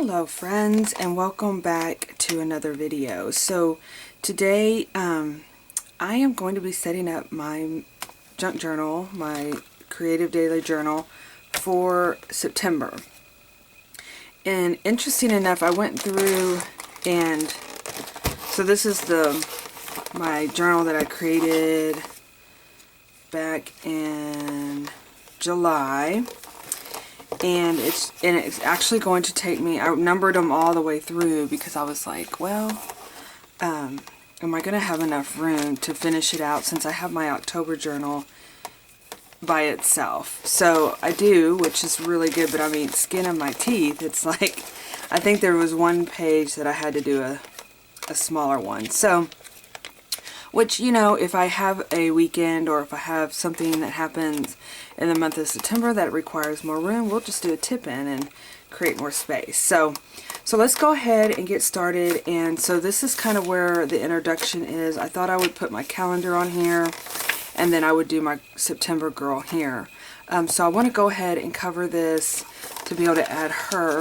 Hello friends, and welcome back to another video. So today I am going to be setting up my junk journal, my creative daily journal for September. And interesting enough, I went through, and so this is my journal that I created back in July. And it's actually going to take me, I numbered them all the way through because I was like, well, am I going to have enough room to finish it out since I have my October journal by itself? So I do, which is really good, but I mean, skin of my teeth, it's like, I think there was one page that I had to do a smaller one. So, which, you know, if I have a weekend or if I have something that happens in the month of September that requires more room, we'll just do a tip-in and create more space. So let's go ahead and get started. And so this is kind of where the introduction is. I thought I would put my calendar on here, and then I would do my September girl here. So I want to go ahead and cover this to be able to add her,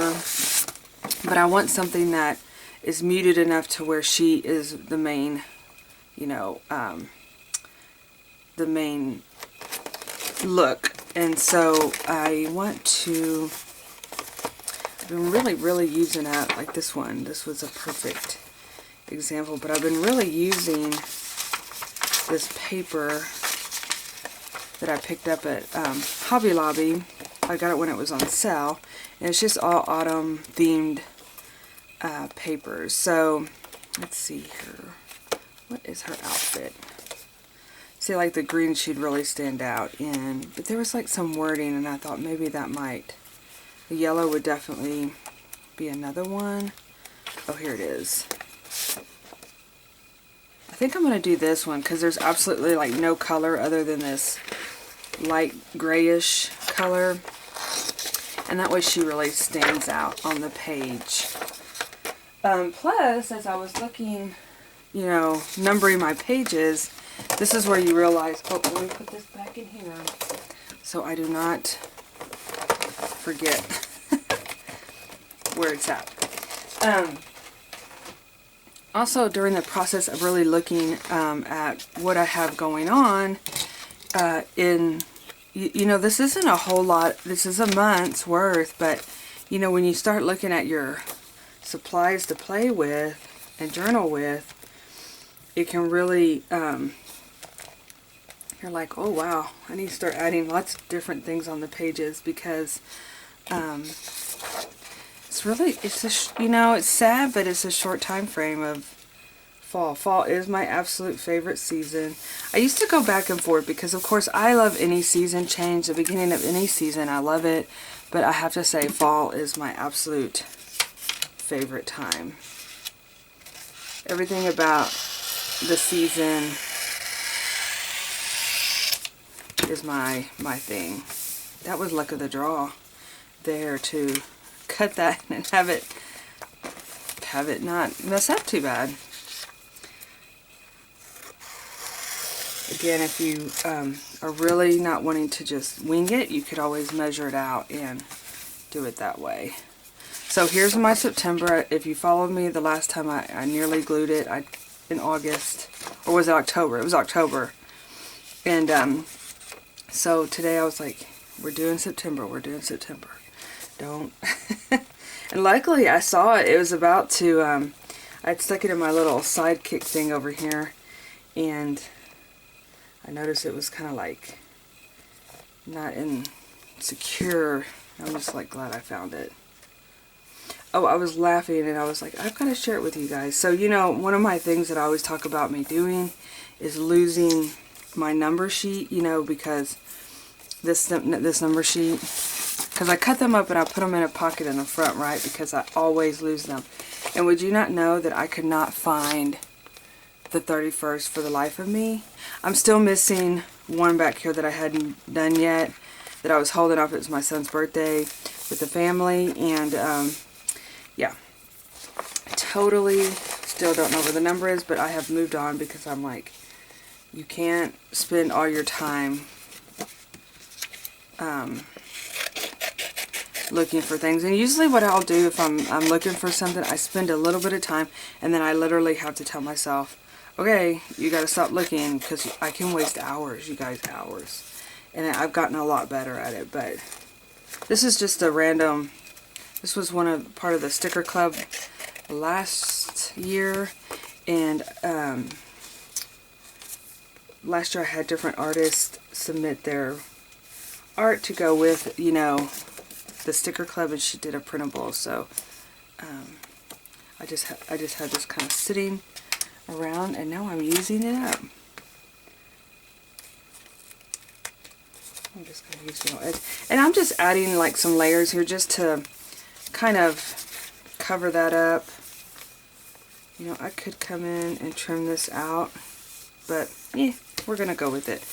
but I want something that is muted enough to where she is the main, you know, the main look. And so I want to, I've been really using that, like this one. This was a perfect example, but I've been really using this paper that I picked up at Hobby Lobby. I got it when it was on sale, and it's just all autumn themed papers. So let's see here. What is her outfit? See, like the green she'd really stand out in, but there was like some wording, and I thought maybe that might, the yellow would definitely be another one. Oh, here it is. I think I'm going to do this one because there's absolutely like no color other than this light grayish color, and that way she really stands out on the page. Plus, as I was looking, you know, numbering my pages, this is where you realize, oh, let me put this back in here so I do not forget where it's at. Also, during the process of really looking at what I have going on, you know, this isn't a whole lot, this is a month's worth, but, you know, when you start looking at your supplies to play with and journal with, it can really, you're like, oh wow, I need to start adding lots of different things on the pages because it's really, you know, it's sad, but it's a short time frame of fall. Fall is my absolute favorite season. I used to go back and forth because, of course, I love any season change. The beginning of any season, I love it, but I have to say fall is my absolute favorite time. Everything about the season is my thing. That was luck of the draw there to cut that and have it not mess up too bad. Again, if you are really not wanting to just wing it, you could always measure it out and do it that way. So here's my September. If you followed me the last time, I nearly glued it in August, or was it October? It was October. And so today I was like, we're doing September, we're doing September. Don't. And luckily I saw it. It was about to, I'd stuck it in my little sidekick thing over here, and I noticed it was kind of like not secure. I'm just like glad I found it. Oh, I was laughing and I was like, I've got to share it with you guys. So, you know, one of my things that I always talk about me doing is losing my number sheet, you know, because this number sheet, because I cut them up and I put them in a pocket in the front, right, because I always lose them. And would you not know that I could not find the 31st for the life of me? I'm still missing one back here that I hadn't done yet, that I was holding off. It was my son's birthday with the family, and yeah, totally still don't know where the number is, but I have moved on because I'm like, you can't spend all your time looking for things. And usually what I'll do if I'm looking for something, I spend a little bit of time, and then I literally have to tell myself, okay, you got to stop looking, because I can waste hours, you guys, hours. And I've gotten a lot better at it. But this is just a random, this was part of the sticker club last year, and last year I had different artists submit their art to go with, you know, the sticker club, and she did a printable. So I just had this kind of sitting around, and now I'm using it up. I'm just going to use it on edge, and I'm just adding like some layers here just to kind of cover that up. You know, I could come in and trim this out, but yeah, we're going to go with it.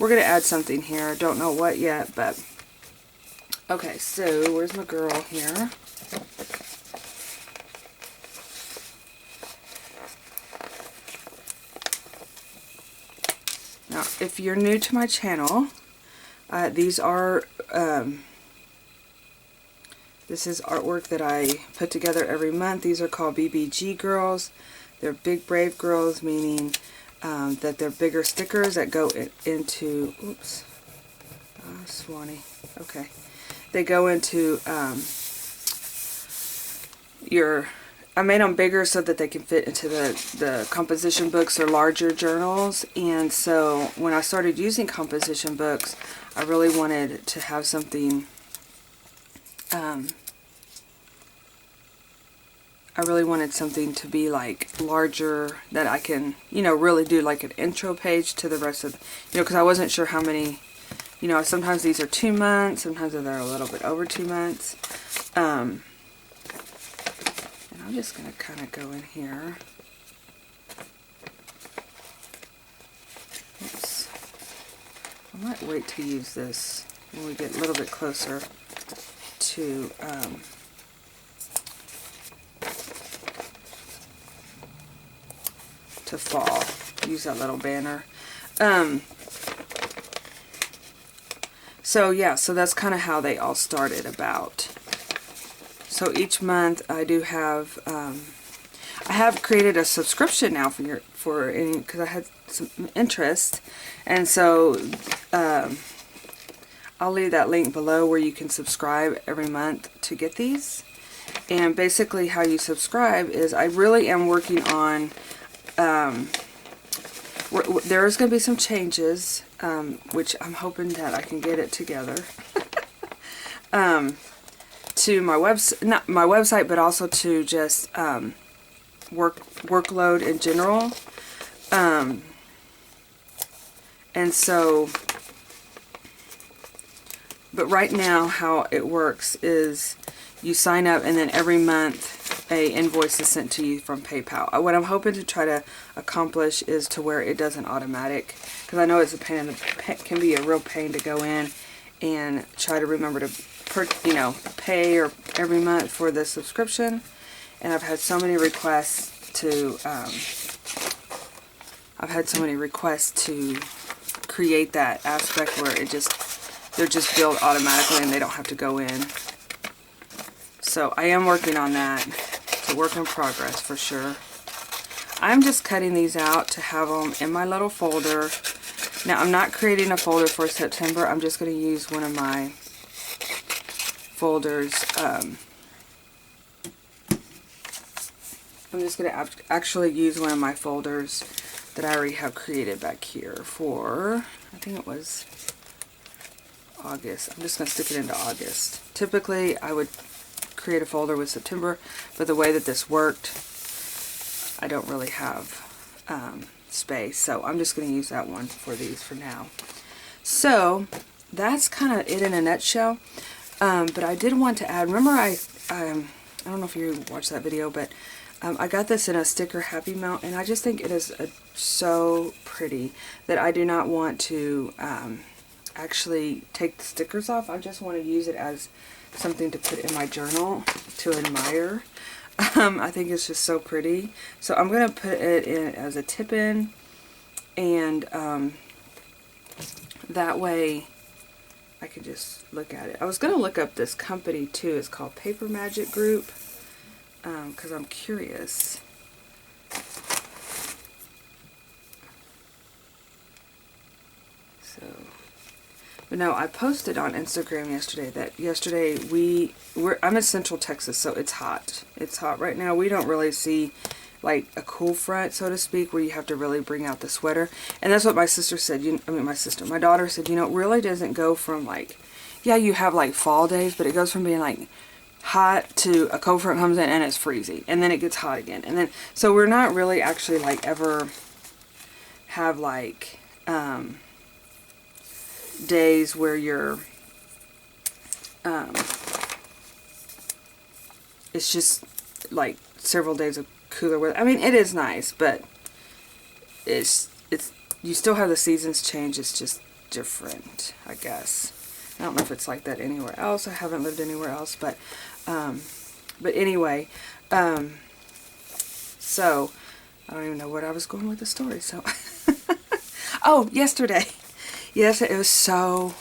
We're going to add something here. Don't know what yet, but okay, so where's my girl here? Now, if you're new to my channel, these are, this is artwork that I put together every month. These are called BBG girls. They're Big Brave Girls, meaning that they're bigger stickers that go into, oops, Swanee, okay. They go into I made them bigger so that they can fit into the composition books or larger journals. And so when I started using composition books, I really wanted to have something, I really wanted something to be like larger, that I can, you know, really do like an intro page to the rest of, you know, because I wasn't sure how many, you know, sometimes these are 2 months, sometimes they're a little bit over 2 months. And I'm just going to kind of go in here. Oops. I might wait to use this when we get a little bit closer to fall. Use that little banner. So yeah, so that's kind of how they all started about. So each month I do have, I have created a subscription now for any, because I had some interest, and so I'll leave that link below where you can subscribe every month to get these. And basically how you subscribe is, I really am working on, there's going to be some changes, which I'm hoping that I can get it together, to my website, not my website, but also to just workload in general. And so, but right now how it works is you sign up, and then every month a invoice is sent to you from PayPal. What I'm hoping to try to accomplish is to where it doesn't automatic, because I know it's a pain in the, can be a real pain to go in and try to remember to pay or every month for the subscription. And I've had so many requests to create that aspect where they're just billed automatically and they don't have to go in. So I am working on that. It's a work in progress for sure. I'm just cutting these out to have them in my little folder. Now I'm not creating a folder for September. I'm just going to use one of my folders. I'm just going to actually use one of my folders that I already have created back here for, I think it was August. I'm just going to stick it into August. Typically I would create a folder with September, but the way that this worked, I don't really have space, so I'm just going to use that one for these for now. So that's kind of it in a nutshell. But I did want to add, remember I don't know if you watched that video, but I got this in a sticker happy mount, and I just think it is so pretty that I do not want to actually take the stickers off. I just want to use it as something to put in my journal to admire. I think it's just so pretty. So I'm going to put it in as a tip-in, and that way I could just look at it. I was going to look up this company too. It's called Paper Magic Group, because I'm curious. So, but no, I posted on Instagram yesterday that I'm in Central Texas, so it's hot. It's hot right now. We don't really see like a cool front, so to speak, where you have to really bring out the sweater. And that's what my sister said. My daughter said, it really doesn't go from like, yeah, you have like fall days, but it goes from being like hot to a cold front comes in and it's freezing, and then it gets hot again, and then so we're not really actually like ever have like days where you're it's just like several days of cooler weather. I mean, it is nice, but it's you still have the seasons change. It's just different, I guess. I don't know if it's like that anywhere else. I haven't lived anywhere else, but anyway, so I don't even know what I was going with the story. So, oh, yesterday, yes, it was so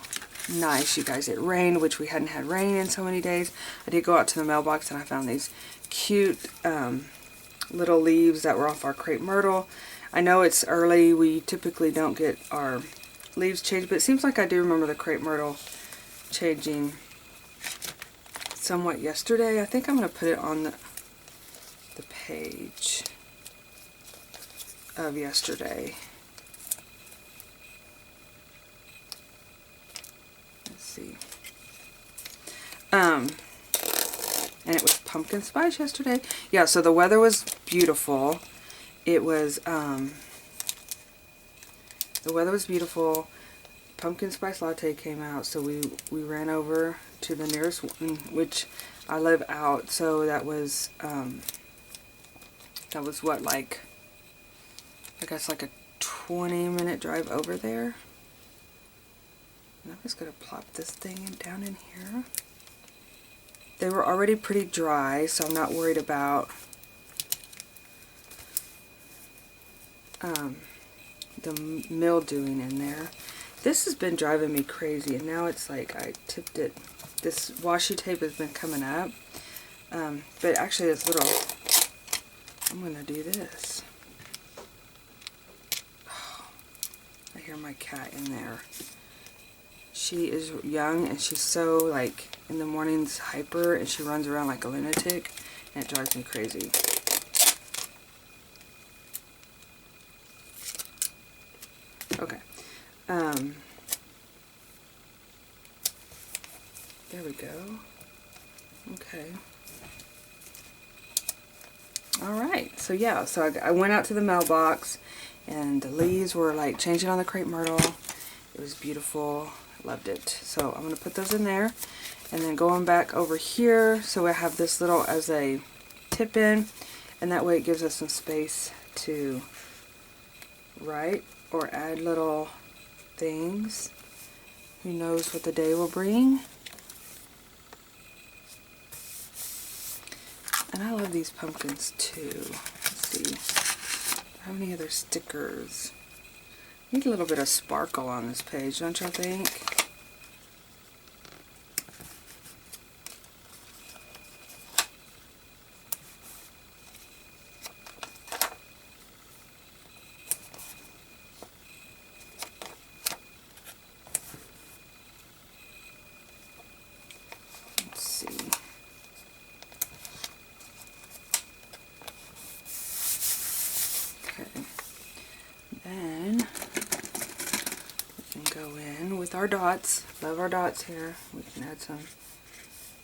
nice, you guys. It rained, which we hadn't had rain in so many days. I did go out to the mailbox and I found these cute little leaves that were off our crepe myrtle. I know it's early. We typically don't get our leaves changed, but it seems like I do remember the crepe myrtle changing somewhat yesterday. I think I'm going to put it on the page of yesterday. Let's see. And it was pumpkin spice yesterday. Yeah, so the weather was beautiful. It was, the weather was beautiful. Pumpkin spice latte came out, so we ran over to the nearest one, which I live out, so that was what, like, I guess like a 20-minute drive over there. And I'm just going to plop this thing down in here. They were already pretty dry, so I'm not worried about the mildewing in there. This has been driving me crazy, and now it's like I tipped it. This washi tape has been coming up, but actually this little, I'm going to do this. Oh, I hear my cat in there. She is young, and she's so, like, in the mornings hyper, and she runs around like a lunatic, and it drives me crazy. Okay. There we go. Okay. Alright, so yeah, so I went out to the mailbox, and the leaves were like changing on the crepe myrtle. It was beautiful. Loved it. So I'm going to put those in there, and then going back over here, so I have this little as a tip in, and that way it gives us some space to write or add little things. Who knows what the day will bring. And I love these pumpkins too. Let's see. How many other stickers? Need a little bit of sparkle on this page, don't y'all think? Let's see. Okay. Then we can go in with our dots. Love our dots here. We can add some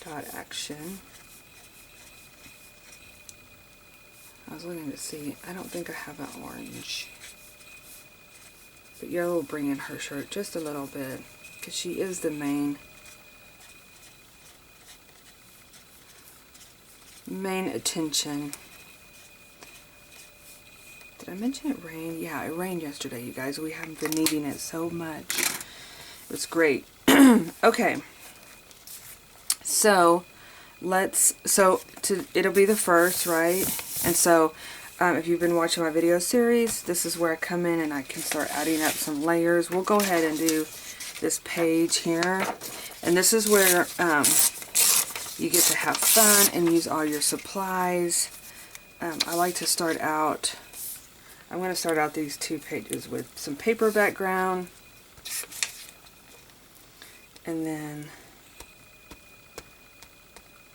dot action. I was looking to see. I don't think I have an orange. But yellow will bring in her shirt just a little bit, because she is the main attention. Did I mention it rained? Yeah, it rained yesterday, you guys. We haven't been needing it so much. It was great. Okay. So, it'll be the first, right? And so, if you've been watching my video series, this is where I come in and I can start adding up some layers. We'll go ahead and do this page here. And this is where you get to have fun and use all your supplies. I like to start out, I'm going to start out these 2 pages with some paper background. And then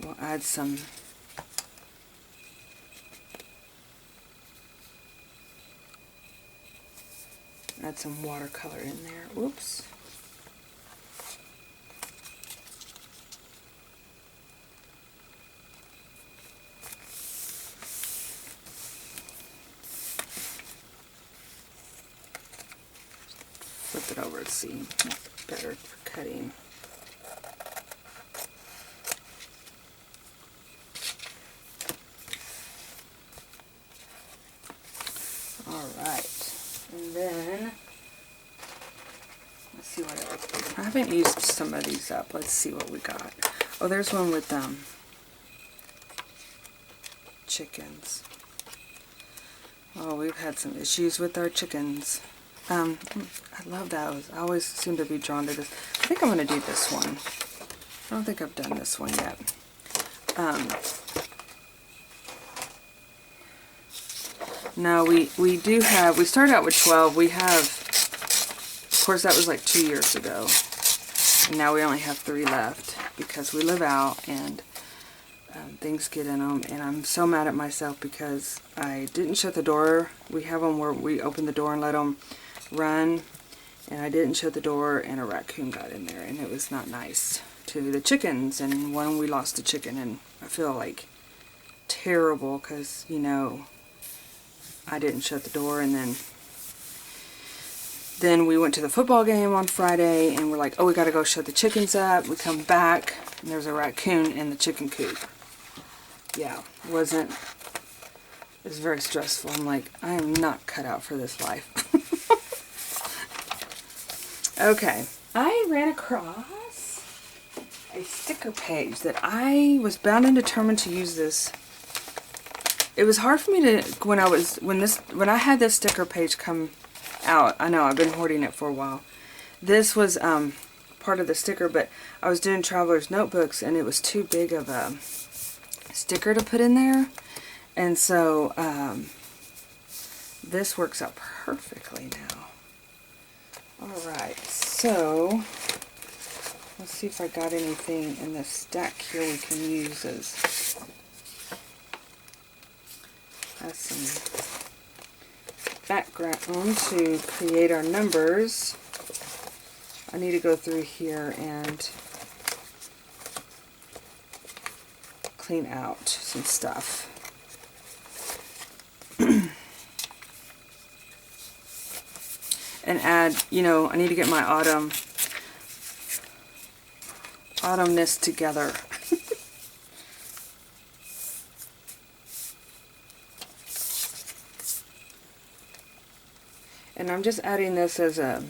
we'll add some watercolor in there. Whoops. Flip it over to see better for cutting. Alright, and then let's see what else. I haven't used some of these up. Let's see what we got. Oh, there's one with chickens. Oh, we've had some issues with our chickens. I love those. I always seem to be drawn to this. I think I'm going to do this one. I don't think I've done this one yet. No, we do have, we started out with 12. We have, of course that was like 2 years ago. And now we only have 3 left because we live out and things get in them. And I'm so mad at myself because I didn't shut the door. We have them where we open the door and let them run. And I didn't shut the door and a raccoon got in there. And it was not nice to the chickens. And one, we lost a chicken. And I feel like terrible because, you know, I didn't shut the door. And then we went to the football game on Friday and we're like, oh, we gotta go shut the chickens up. We come back and there's a raccoon in the chicken coop. Yeah, it was very stressful. I'm like, I am not cut out for this life. Okay, I ran across a sticker page that I was bound and determined to use this. It was hard for me to, when I had this sticker page come out, I know I've been hoarding it for a while. This was part of the sticker, but I was doing Traveler's Notebooks and it was too big of a sticker to put in there. And so this works out perfectly now. Alright, so let's see if I got anything in this stack here we can use as some background to create our numbers. I need to go through here and clean out some stuff. And add, you know, I need to get my autumnness together. And I'm just adding this as a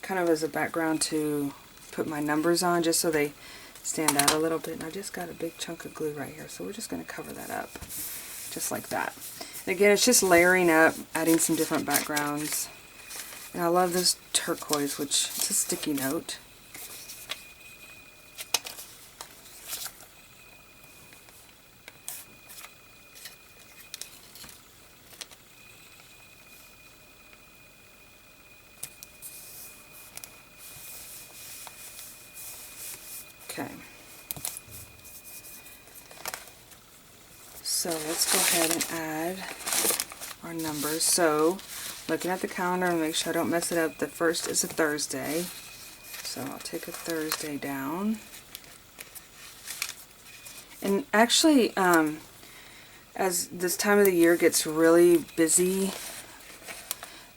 kind of as a background to put my numbers on, just so they stand out a little bit. And I just got a big chunk of glue right here, so we're just going to cover that up just like that. And again, it's just layering up, adding some different backgrounds. And I love this turquoise, which is a sticky note. Okay. So let's go ahead and add our numbers. So looking at the calendar and make sure I don't mess it up, the first is a Thursday. So I'll take a Thursday down. And actually, as this time of the year gets really busy,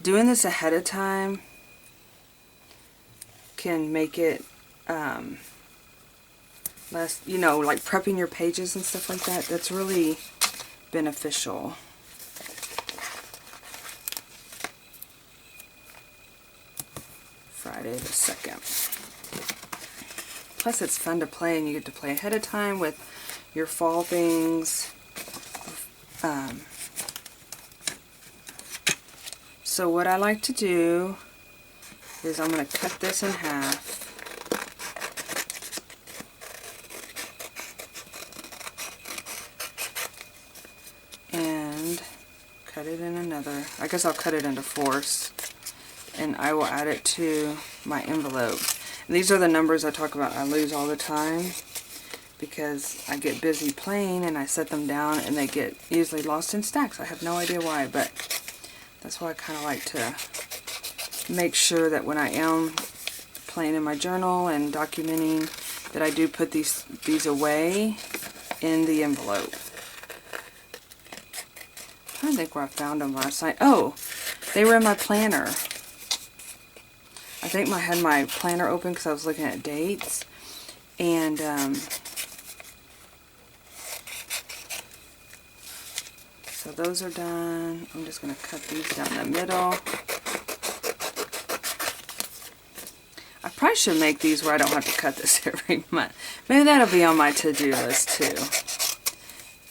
doing this ahead of time can make it less, you know, like prepping your pages and stuff like that. That's really beneficial. Friday the 2nd. Plus it's fun to play, and you get to play ahead of time with your fall things. So what I like to do is I'm going to cut this in half. And cut it in another. I guess I'll cut it into fourths. And I will add it to my envelope. And these are the numbers I talk about I lose all the time, because I get busy playing and I set them down and they get easily lost in stacks. I have no idea why, but that's why I kind of like to make sure that when I am playing in my journal and documenting, that I do put these away in the envelope. I'm trying to think where I found them last night. Oh, they were in my planner. I think I had my planner open because I was looking at dates. And so those are done. I'm just going to cut these down the middle. I probably should make these where I don't have to cut this every month. Maybe that'll be on my to-do list too,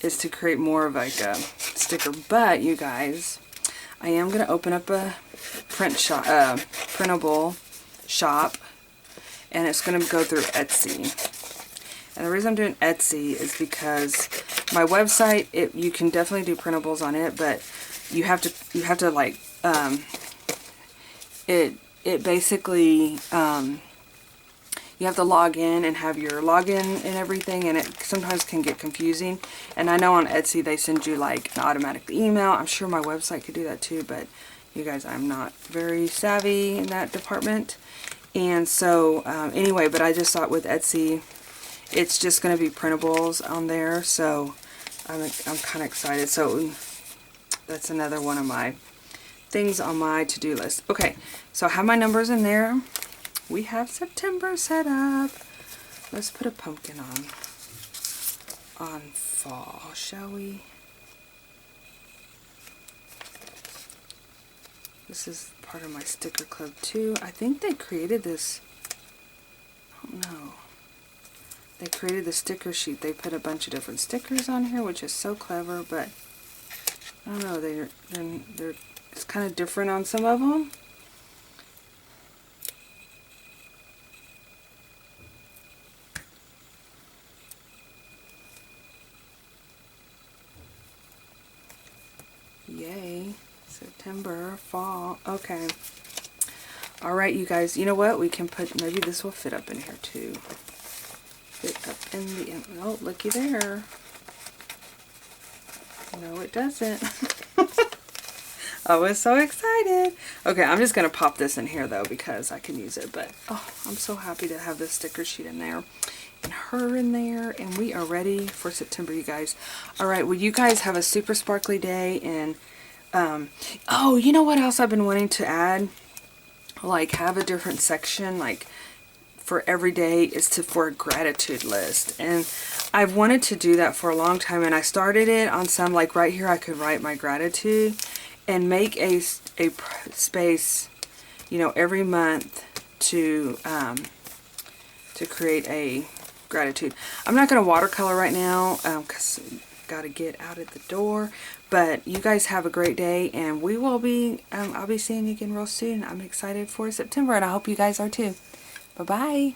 is to create more of like a sticker. But you guys, I am going to open up a printable shop, and it's going to go through Etsy. And the reason I'm doing Etsy is because my website, you can definitely do printables on it, but you have to like it basically you have to log in and have your login and everything, and it sometimes can get confusing. And I know on Etsy they send you like an automatic email. I'm sure my website could do that too, but you guys, I'm not very savvy in that department. And so anyway, but I just thought with Etsy, it's just going to be printables on there, so I'm kind of excited. So that's another one of my things on my to-do list. Okay, so I have my numbers in there. We have September set up. Let's put a pumpkin on fall, shall we? This is part of my sticker club too. I think they created this, I don't know. They created the sticker sheet. They put a bunch of different stickers on here, which is so clever, but I don't know, they're it's kind of different on some of them. Yay. September, fall. Okay. Alright, you guys. You know what? We can put, maybe this will fit up in here too. Fit up in the, oh, looky there. No, it doesn't. I was so excited. Okay, I'm just going to pop this in here though because I can use it. But, oh, I'm so happy to have this sticker sheet in there. And her in there. And we are ready for September, you guys. Alright, well, you guys have a super sparkly day. And, oh, you know what else I've been wanting to add? Like, have a different section, like, for every day is for a gratitude list. And I've wanted to do that for a long time. And I started it on some, like right here, I could write my gratitude. And make a space, you know, every month to create a gratitude. I'm not going to watercolor right now because got to get out at the door. But you guys have a great day, and we will be, I'll be seeing you again real soon. I'm excited for September, and I hope you guys are too. Bye-bye.